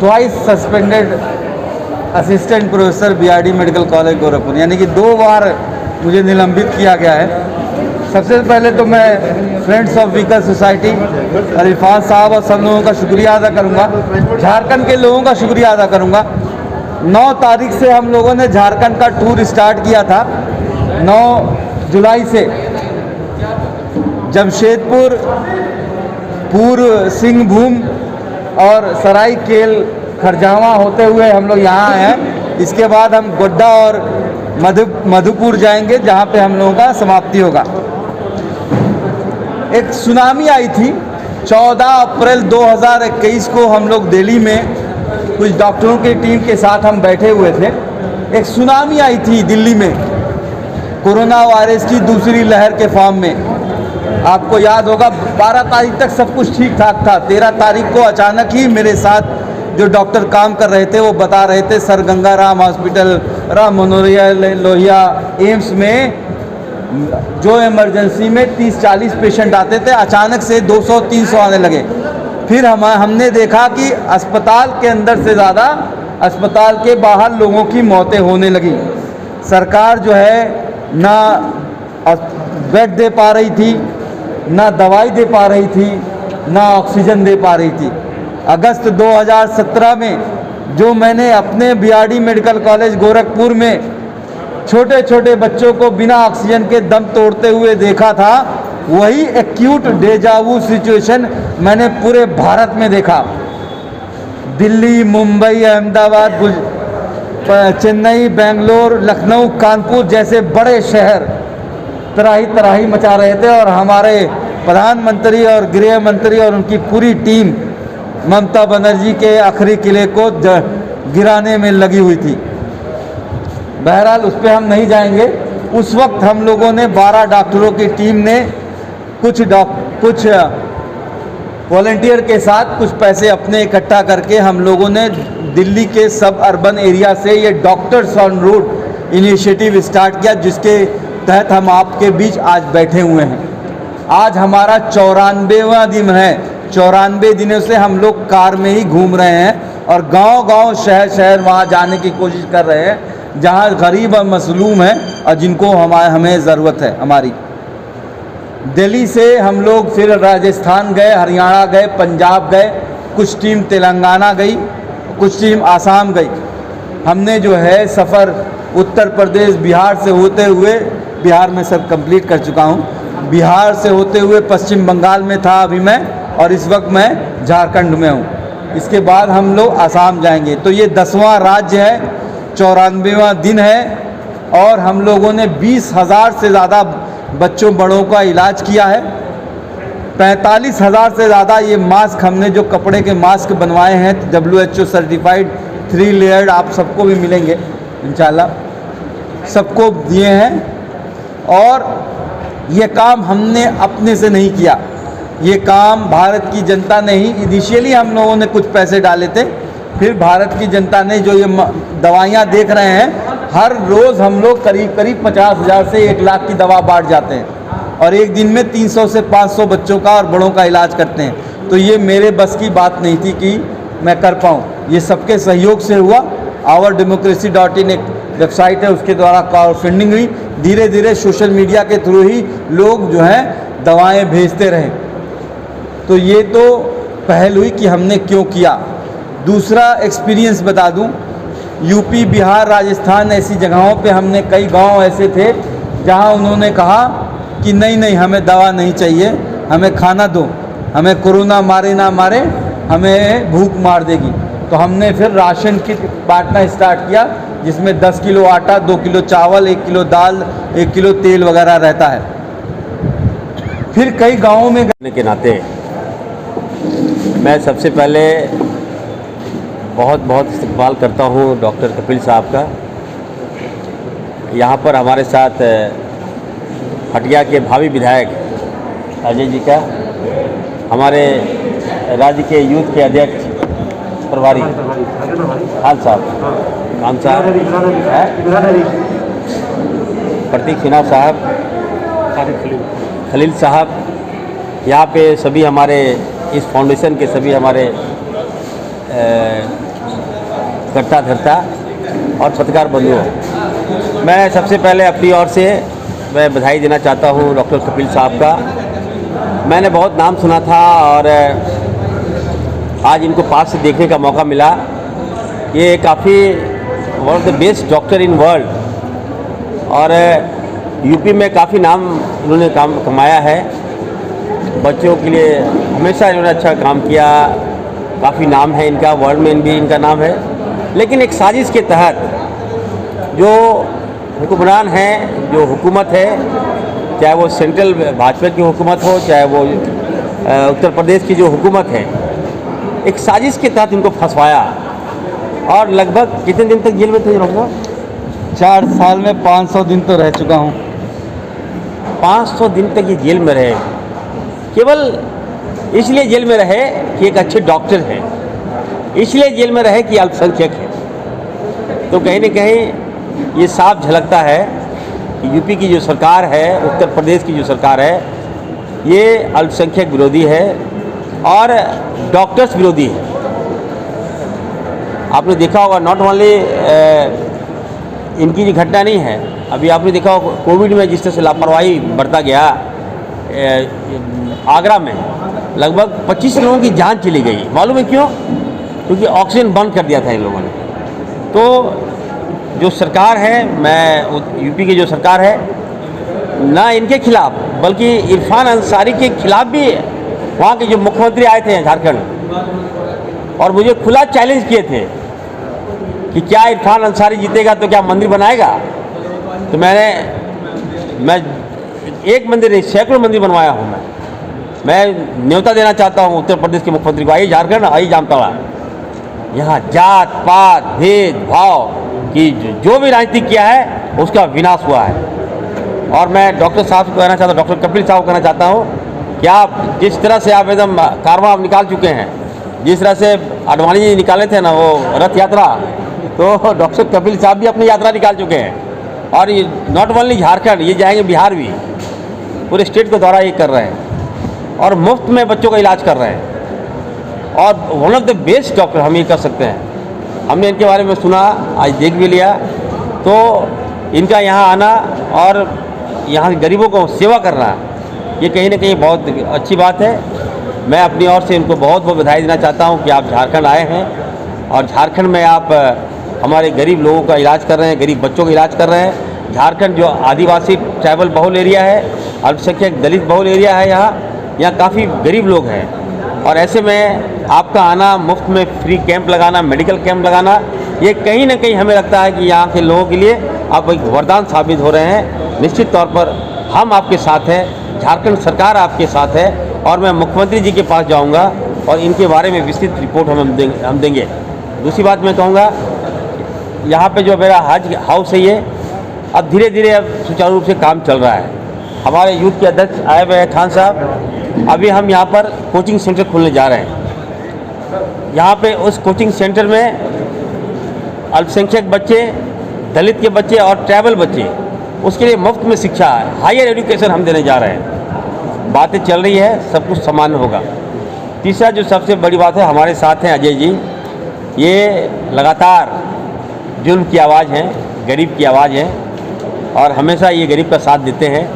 Twice suspended assistant professor BRD medical college Gorakhpur, यानी कि 2 बार मुझे निलंबित किया गया है। सबसे पहले तो मैं फ्रेंड्स ऑफ व्हीकल सोसाइटी और इरफान साहब और सब लोगों का शुक्रिया अदा करूंगा, झारखंड के लोगों का शुक्रिया अदा करूंगा। 9 तारीख से हम लोगों ने झारखंड का टूर स्टार्ट किया था। 9 जुलाई से जमशेदपुर, पूर्व सिंहभूम और सरायकेला खरजावा होते हुए हम लोग यहाँ आए हैं। इसके बाद हम गोड्डा और मधुपुर जाएंगे, जहाँ पे हम लोगों का समाप्ति होगा। एक सुनामी आई थी 14 अप्रैल 2021 को, हम लोग दिल्ली में कुछ डॉक्टरों की टीम के साथ हम बैठे हुए थे। एक सुनामी आई थी दिल्ली में कोरोना वायरस की दूसरी लहर के फॉर्म में। आपको याद होगा 12 तारीख तक सब कुछ ठीक ठाक था। 13 तारीख को अचानक ही मेरे साथ जो डॉक्टर काम कर रहे थे वो बता रहे थे sir Gangaram hospital, Ram Manohar Lohia, AIIMS में जो इमरजेंसी में 30-40 पेशेंट आते थे, अचानक से 200-300 आने लगे। फिर हमने देखा कि अस्पताल के अंदर से ज़्यादा अस्पताल के बाहर लोगों की मौतें होने लगी। सरकार जो है ना बेड दे पा रही थी, ना दवाई दे पा रही थी, ना ऑक्सीजन दे पा रही थी। अगस्त 2017 में जो मैंने अपने बीआरडी मेडिकल कॉलेज गोरखपुर में छोटे छोटे बच्चों को बिना ऑक्सीजन के दम तोड़ते हुए देखा था, वही एक्यूट डेजावू सिचुएशन मैंने पूरे भारत में देखा। दिल्ली, मुंबई, अहमदाबाद, चेन्नई, बेंगलोर, लखनऊ, कानपुर जैसे बड़े शहर तराही तराही मचा रहे थे और हमारे प्रधानमंत्री और गृह मंत्री और उनकी पूरी टीम ममता बनर्जी के आखिरी किले को गिराने में लगी हुई थी। बहरहाल उस पर हम नहीं जाएंगे। उस वक्त हम लोगों ने 12 डॉक्टरों की टीम ने कुछ वॉलंटियर के साथ कुछ पैसे अपने इकट्ठा करके हम लोगों ने दिल्ली के सब अर्बन एरिया से ये doctors on route initiative start किया, जिसके तहत हम आपके बीच आज बैठे हुए हैं। आज हमारा 94वां दिन है। 94 दिनों से हम लोग कार में ही घूम रहे हैं और गांव-गांव, शहर-शहर वहाँ जाने की कोशिश कर रहे हैं जहाँ गरीब और मसलूम है और जिनको हमें ज़रूरत है हमारी। दिल्ली से हम लोग फिर राजस्थान गए, हरियाणा गए, पंजाब गए, कुछ टीम तेलंगाना गई, कुछ टीम आसाम गई। हमने जो है सफ़र उत्तर प्रदेश, बिहार से होते हुए, बिहार में सब कंप्लीट कर चुका हूँ। बिहार से होते हुए पश्चिम बंगाल में था अभी मैं, और इस वक्त मैं झारखंड में हूँ। इसके बाद हम लोग आसाम जाएंगे। तो ये 10वां राज्य है, 94वां दिन है और हम लोगों ने 20,000 से ज़्यादा बच्चों बड़ों का इलाज किया है। 45,000 से ज़्यादा ये मास्क, हमने जो कपड़े के मास्क बनवाए हैं WHO सर्टिफाइड 3 लेयर्ड, आप सबको भी मिलेंगे इंशाल्लाह, सबको दिए हैं। और ये काम हमने अपने से नहीं किया, ये काम भारत की जनता ने ही, इनिशियली हम लोगों ने कुछ पैसे डाले थे, फिर भारत की जनता ने जो ये दवाइयाँ देख रहे हैं, हर रोज़ हम लोग करीब 50,000 से 1 लाख की दवा बांट जाते हैं और एक दिन में 300 से 500 बच्चों का और बड़ों का इलाज करते हैं। तो ये मेरे बस की बात नहीं थी कि मैं कर पाऊँ, ये सबके सहयोग से हुआ। ourdemocracy.in एक वेबसाइट है, उसके द्वारा क्राउड फंडिंग हुई। धीरे धीरे सोशल मीडिया के थ्रू ही लोग जो हैं दवाएं भेजते रहे। तो ये तो पहल हुई कि हमने क्यों किया। दूसरा एक्सपीरियंस बता दूं, यूपी, बिहार, राजस्थान ऐसी जगहों पे हमने, कई गांव ऐसे थे जहां उन्होंने कहा कि नहीं हमें दवा नहीं चाहिए, हमें खाना दो, हमें कोरोना मारे ना मारे, हमें भूख मार देगी। तो हमने फिर राशन किट बांटना स्टार्ट किया, जिसमें 10 किलो आटा, 2 किलो चावल, 1 किलो दाल, 1 किलो तेल वगैरह रहता है। फिर कई गाँवों में के नाते मैं सबसे पहले बहुत बहुत इस्तकबाल करता हूँ डॉक्टर कपिल साहब का। यहाँ पर हमारे साथ हटिया के भावी विधायक अजय जी का, हमारे राज्य के यूथ के अध्यक्ष प्रभारी खान साहब प्रतीक सिन्हा साहब, खलील साहब, यहाँ पे सभी हमारे इस फाउंडेशन के सभी हमारे करता धरता और पत्रकार बंधुओं, मैं सबसे पहले अपनी ओर से मैं बधाई देना चाहता हूँ डॉक्टर कपिल साहब का। मैंने बहुत नाम सुना था और आज इनको पास से देखने का मौका मिला। ये काफ़ी one of the best doctor in world और यूपी में काफ़ी नाम इन्होंने काम कमाया है। बच्चों के लिए हमेशा इन्होंने अच्छा काम किया, काफ़ी नाम है इनका, वर्ल्ड में भी इनका नाम है। लेकिन एक साजिश के तहत जो हुक्मरान हैं, जो हुकूमत है, चाहे वो सेंट्रल भाजपा की हुकूमत हो, चाहे वो उत्तर प्रदेश की जो हुकूमत है, एक साजिश के तहत इनको फंसवाया। और लगभग कितने दिन तक जेल में थे डॉक्टर साहब? 4 साल में 500 दिन तो रह चुका हूँ। 500 दिन तक ये जेल में रहे, केवल इसलिए जेल में रहे कि एक अच्छे डॉक्टर हैं, इसलिए जेल में रहे कि अल्पसंख्यक है। तो कहीं न कहीं ये साफ झलकता है कि यूपी की जो सरकार है, उत्तर प्रदेश की जो सरकार है, ये अल्पसंख्यक विरोधी है और डॉक्टर्स विरोधी है। आपने देखा होगा, नॉट ओनली इनकी जो घटना नहीं है, अभी आपने देखा होगा कोविड में जिस तरह से लापरवाही बरता गया, आगरा में लगभग 25 लोगों की जान चली गई। मालूम है क्यों? क्योंकि ऑक्सीजन बंद कर दिया था इन लोगों ने। तो जो सरकार है, मैं यूपी की जो सरकार है, ना इनके खिलाफ बल्कि इरफान अंसारी के खिलाफ भी वहाँ के जो मुख्यमंत्री आए थे झारखंड और मुझे खुला चैलेंज किए थे कि क्या इरफान अंसारी जीतेगा तो क्या मंदिर बनाएगा। तो मैं एक मंदिर नहीं, सैकड़ों मंदिर बनवाया हूँ। मैं न्योता देना चाहता हूँ उत्तर प्रदेश के मुख्यमंत्री को, आइए झारखंड, आइए जामताड़ा। यहाँ जात पात भेदभाव की जो भी राजनीति किया है उसका विनाश हुआ है। और मैं डॉक्टर साहब को कहना चाहता हूँ, डॉक्टर कपिल साहब को कहना चाहता हूँ कि आप जिस तरह से आप एकदम कारवां आप निकाल चुके हैं, जिस तरह से अडवाणी जी निकाले थे ना वो रथ यात्रा, तो डॉक्टर कपिल साहब भी अपनी यात्रा निकाल चुके हैं। और ये नॉट ओनली झारखंड, ये जाएंगे बिहार भी, पूरे स्टेट को दौरा ये कर रहे हैं और मुफ्त में बच्चों का इलाज कर रहे हैं। और one of the best doctor हम ये कर सकते हैं। हमने इनके बारे में सुना, आज देख भी लिया। तो इनका यहाँ आना और यहाँ के गरीबों को सेवा करना, ये कहीं ना कहीं बहुत अच्छी बात है। मैं अपनी ओर से इनको बहुत बहुत बधाई देना चाहता हूँ कि आप झारखंड आए हैं और झारखंड में आप हमारे गरीब लोगों का इलाज कर रहे हैं, गरीब बच्चों का इलाज कर रहे हैं। झारखंड जो आदिवासी ट्राइबल बहुल एरिया है, अल्पसंख्यक दलित बहुल एरिया है, यहाँ काफ़ी गरीब लोग हैं। और ऐसे में आपका आना, मुफ्त में फ्री कैंप लगाना, मेडिकल कैंप लगाना, ये कहीं ना कहीं हमें लगता है कि यहाँ के लोगों के लिए आप एक वरदान साबित हो रहे हैं। निश्चित तौर पर हम आपके साथ हैं, झारखंड सरकार आपके साथ है और मैं मुख्यमंत्री जी के पास जाऊँगा और इनके बारे में विस्तृत रिपोर्ट हम देंगे। दूसरी बात मैं कहूँगा, यहाँ पे जो मेरा हज हाउस है, ये अब धीरे धीरे अब सुचारू रूप से काम चल रहा है। हमारे यूथ के अध्यक्ष आए हुए हैं खान साहब, अभी हम यहाँ पर कोचिंग सेंटर खोलने जा रहे हैं। यहाँ पे उस कोचिंग सेंटर में अल्पसंख्यक बच्चे, दलित के बच्चे और ट्राइबल बच्चे, उसके लिए मुफ्त में शिक्षा, हायर एजुकेशन हम देने जा रहे हैं। बातें चल रही है, सब कुछ सामान्य होगा। तीसरा जो सबसे बड़ी बात है, हमारे साथ हैं अजय जी। ये लगातार जुल्म की आवाज़ हैं, गरीब की आवाज़ है और हमेशा ये गरीब का साथ देते हैं।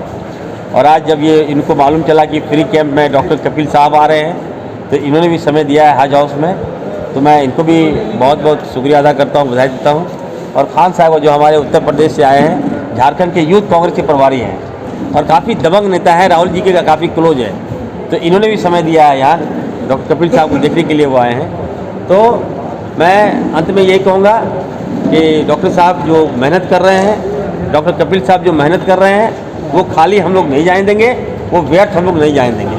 और आज जब ये इनको मालूम चला कि फ्री कैंप में डॉक्टर कपिल साहब आ रहे हैं, तो इन्होंने भी समय दिया है हज हाउस में, तो मैं इनको भी बहुत बहुत शुक्रिया अदा करता हूँ, बधाई देता हूँ। और खान साहब जो हमारे उत्तर प्रदेश से आए हैं, झारखंड के यूथ कांग्रेस के प्रभारी हैं और काफ़ी दबंग नेता है, राहुल जी के काफ़ी क्लोज है, तो इन्होंने भी समय दिया है यहाँ डॉक्टर कपिल साहब को देखने के लिए वो आए हैं। तो मैं अंत में यही कहूँगा कि डॉक्टर साहब जो मेहनत कर रहे हैं, डॉक्टर कपिल साहब जो मेहनत कर रहे हैं, वो खाली हम लोग नहीं जाने देंगे, वो व्यर्थ हम लोग नहीं जाने देंगे।